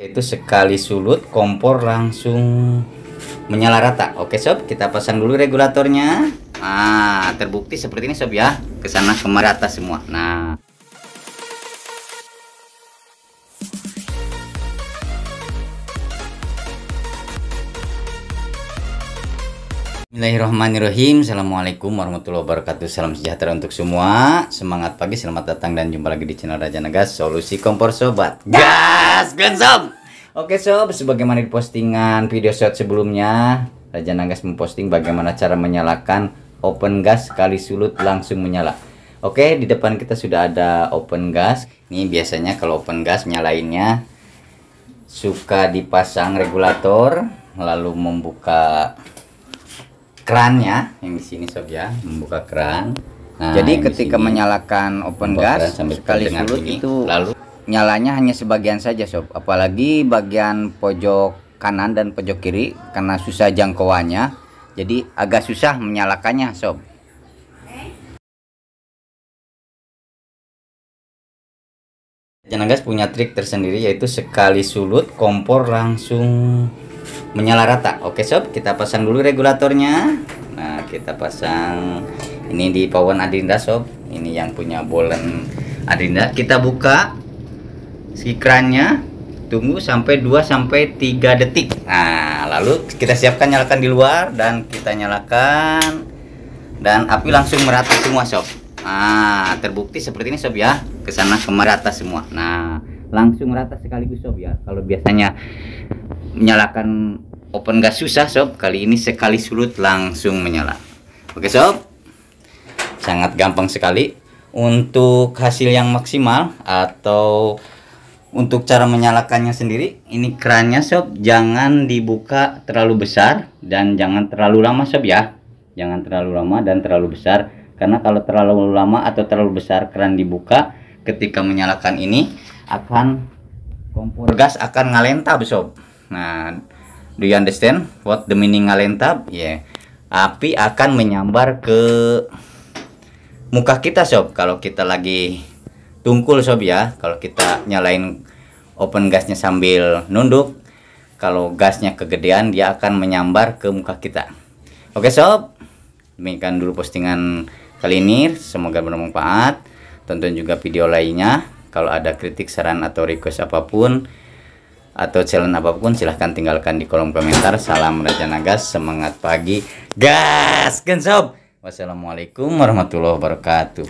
Yaitu sekali sulut kompor langsung menyala rata. Oke sob, kita pasang dulu regulatornya. Nah, terbukti seperti ini sob ya, kesana kemari rata semua. Nah, Bismillahirrahmanirrahim. Assalamualaikum warahmatullahi wabarakatuh. Salam sejahtera untuk semua. Semangat pagi, selamat datang dan jumpa lagi di channel Raja Nagas, solusi kompor sobat. Gas, sob. Oke sob, sebagaimana di postingan video shot sebelumnya, Raja Nagas memposting bagaimana cara menyalakan open gas sekali sulut langsung menyala. Oke, di depan kita sudah ada open gas. Ini biasanya kalau open gas nyalainnya suka dipasang regulator, lalu membuka kerannya yang di sini sob ya, membuka keran. Nah, jadi ketika menyalakan open gas sekali sulut itu lalu nyalanya hanya sebagian saja sob, apalagi bagian pojok kanan dan pojok kiri karena susah jangkauannya, jadi agak susah menyalakannya sob. Gas punya trik tersendiri, yaitu sekali sulut kompor langsung menyala rata. Oke sob, kita pasang dulu regulatornya. Nah, kita pasang ini di Pawan Adinda sob, ini yang punya bolen Adinda. Kita buka si kerannya, tunggu sampai 2-3 detik. Nah, lalu kita siapkan nyalakan di luar dan kita nyalakan dan api langsung merata semua sob. Nah, terbukti seperti ini sob ya, kesana kemari rata semua. Nah, langsung rata sekaligus sob ya. Kalau biasanya menyalakan open gas susah sob, kali ini sekali sulut langsung menyala. Oke sob, sangat gampang sekali. Untuk hasil yang maksimal atau untuk cara menyalakannya sendiri, ini kerannya sob jangan dibuka terlalu besar dan jangan terlalu lama sob ya. Jangan terlalu lama dan terlalu besar, karena kalau terlalu lama atau terlalu besar keran dibuka, ketika menyalakan ini akan kompor gas akan ngalentab sob. Nah, do you understand what the meaning ngalentab? Ya, api akan menyambar ke muka kita sob kalau kita lagi tungkul sob ya. Kalau kita nyalain open gasnya sambil nunduk, kalau gasnya kegedean dia akan menyambar ke muka kita. Oke sob, demikian dulu postingan kali ini, semoga bermanfaat. Tonton juga video lainnya. Kalau ada kritik, saran atau request apapun atau challenge apapun, silahkan tinggalkan di kolom komentar. Salam Raja Nagas, semangat pagi, gas sob. Wassalamualaikum warahmatullahi wabarakatuh.